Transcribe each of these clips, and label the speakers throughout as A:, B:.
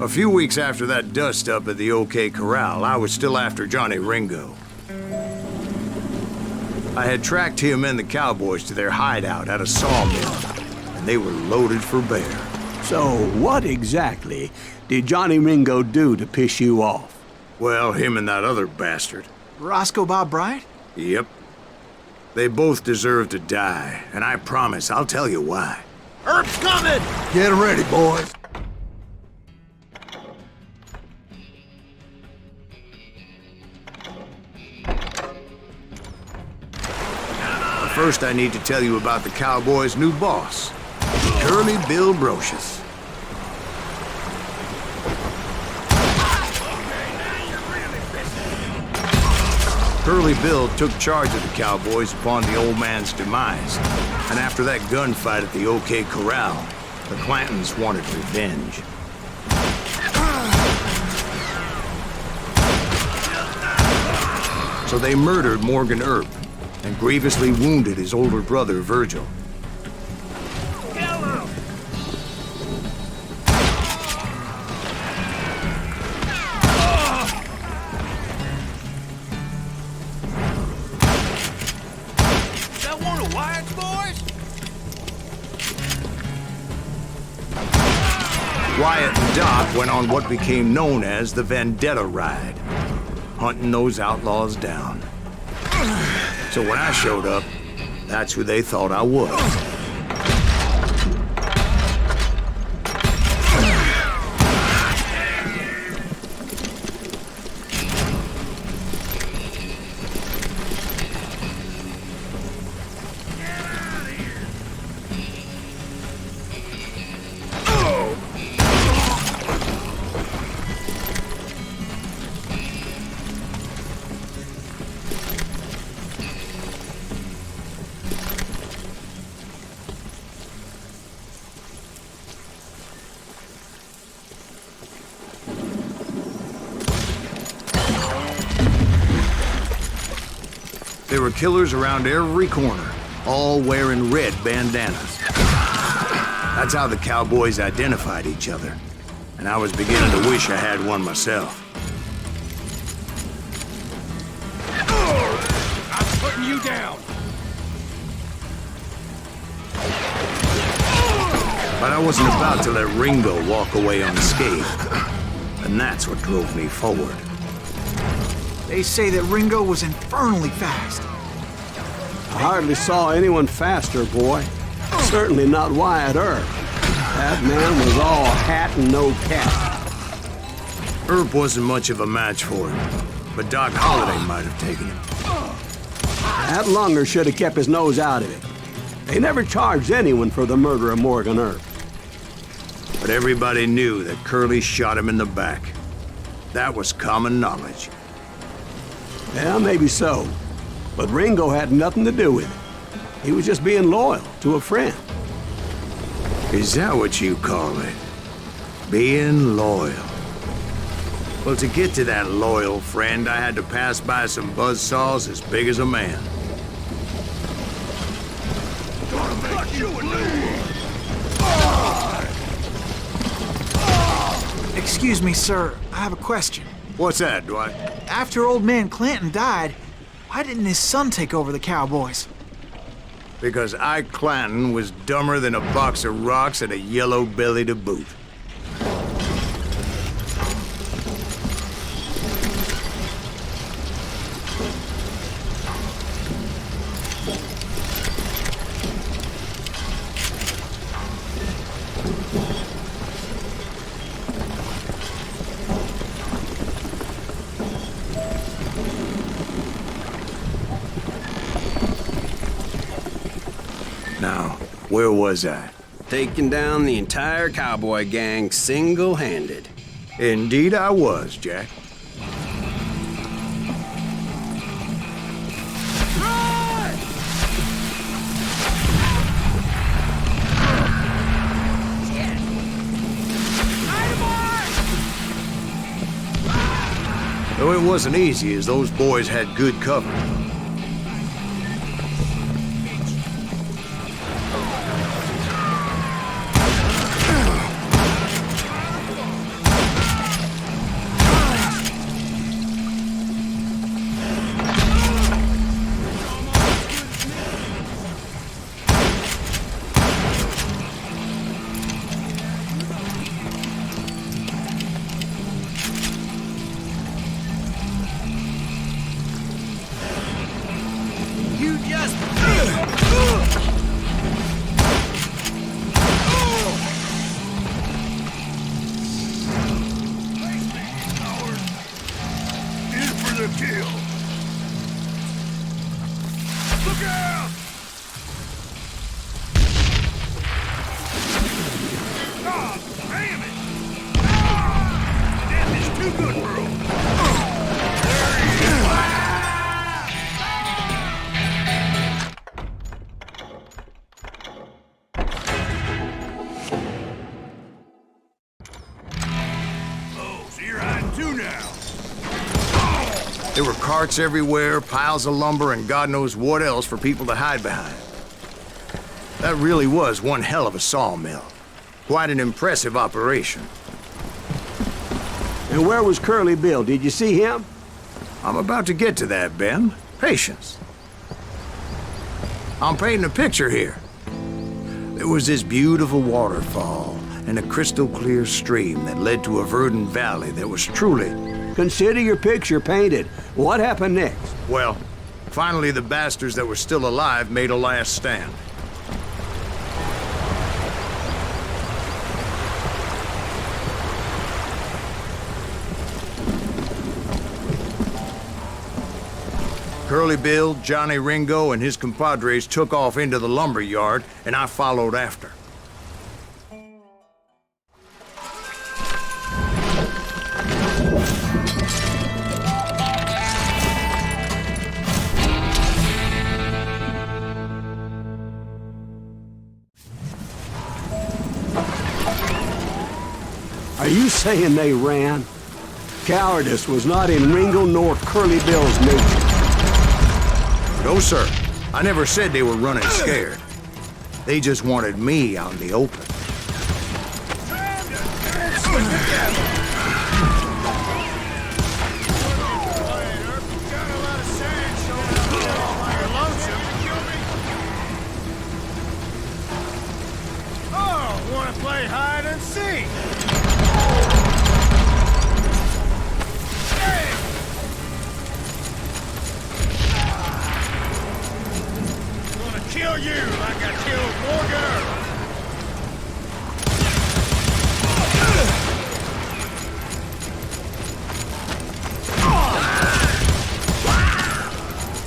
A: A few weeks after that dust-up at the OK Corral, I was still after Johnny Ringo. I had tracked him and the cowboys to their hideout at a sawmill, and they were loaded for bear.
B: So what exactly did Johnny Ringo do to piss you off?
A: Well, him and that other bastard.
C: Roscoe Bob Bryant?
A: Yep. They both deserve to die, and I promise I'll tell you why.
C: Earp's coming!
D: Get ready, boys.
A: First, I need to tell you about the Cowboys' new boss, Curly Bill Brocious. Curly Bill took charge of the Cowboys upon the old man's demise, and after that gunfight at the OK Corral, the Clantons wanted revenge. So they murdered Morgan Earp and grievously wounded his older brother, Virgil.
C: That one of Wyatt's boys?
A: Wyatt and Doc went on what became known as the Vendetta Ride, hunting those outlaws down. So when I showed up, that's who they thought I was. There were killers around every corner, all wearing red bandanas. That's how the Cowboys identified each other, and I was beginning to wish I had one myself.
C: I'm putting you down!
A: But I wasn't about to let Ringo walk away unscathed, and that's what drove me forward.
C: They say that Ringo was infernally fast.
B: I hardly saw anyone faster, boy. Certainly not Wyatt Earp. That man was all hat and no cap.
A: Earp wasn't much of a match for him, but Doc Holliday might have taken him.
B: That lunger should have kept his nose out of it. They never charged anyone for the murder of Morgan Earp.
A: But everybody knew that Curly shot him in the back. That was common knowledge.
B: Yeah, maybe so. But Ringo had nothing to do with it. He was just being loyal to a friend.
A: Is that what you call it? Being loyal? Well, to get to that loyal friend, I had to pass by some buzzsaws as big as a man.
C: Gonna make you a new one! Excuse me, sir. I have a question.
A: What's that, Dwight?
C: After old man Clanton died, why didn't his son take over the Cowboys?
A: Because Ike Clanton was dumber than a box of rocks and a yellow belly to boot. Now, where was I?
E: Taking down the entire cowboy gang single-handed.
A: Indeed I was, Jack. Though it wasn't easy, as those boys had good cover. Oh, so you're hiding too now. There were carts everywhere, piles of lumber, and God knows what else for people to hide behind. That really was one hell of a sawmill. Quite an impressive operation.
B: And where was Curly Bill? Did you see him?
A: I'm about to get to that, Ben. Patience. I'm painting a picture here. There was this beautiful waterfall and a crystal clear stream that led to a verdant valley that was truly...
B: Consider your picture painted. What happened next?
A: Well, finally the bastards that were still alive made a last stand. Curly Bill, Johnny Ringo, and his compadres took off into the lumber yard, and I followed after.
B: Are you saying they ran? Cowardice was not in Ringo nor Curly Bill's nature.
A: No, sir. I never said they were running scared. They just wanted me out in the open.
D: Oh, wanna play hide and seek? Kill you like I killed Morgan.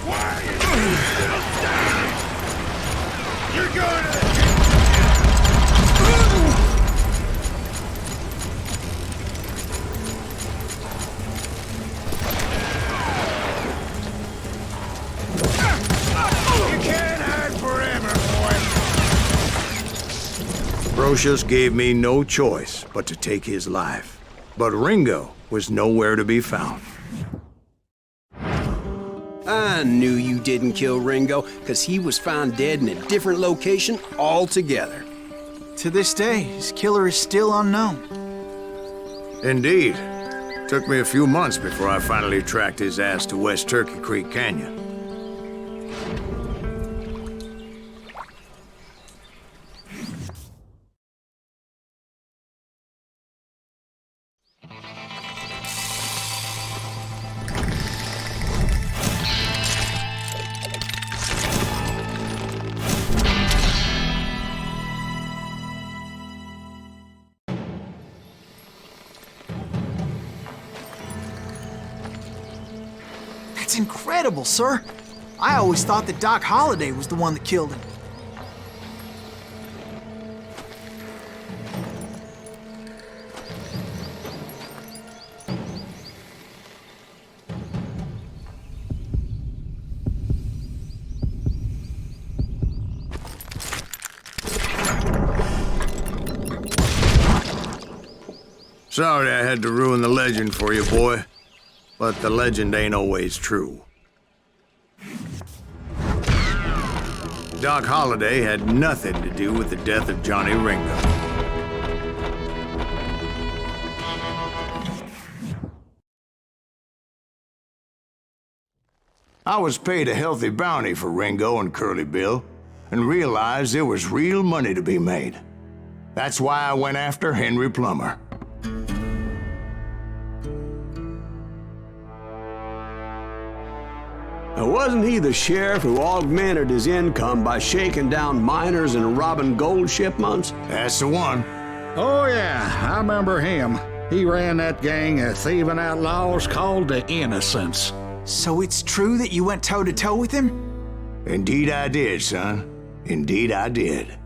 D: Why are you still standing? You're going to...
A: Brocious gave me no choice but to take his life. But Ringo was nowhere to be found.
E: I knew you didn't kill Ringo, because he was found dead in a different location altogether.
C: To this day, his killer is still unknown.
A: Indeed. Took me a few months before I finally tracked his ass to West Turkey Creek Canyon.
C: That's incredible, sir. I always thought that Doc Holliday was the one that killed him.
A: Sorry I had to ruin the legend for you, boy. But the legend ain't always true. Doc Holliday had nothing to do with the death of Johnny Ringo. I was paid a healthy bounty for Ringo and Curly Bill, and realized there was real money to be made. That's why I went after Henry Plummer.
B: Now, wasn't he the sheriff who augmented his income by shaking down miners and robbing gold shipments?
A: That's the one.
F: Oh, yeah, I remember him. He ran that gang of thieving outlaws called the Innocents.
C: So it's true that you went toe-to-toe with him?
A: Indeed I did, son. Indeed I did.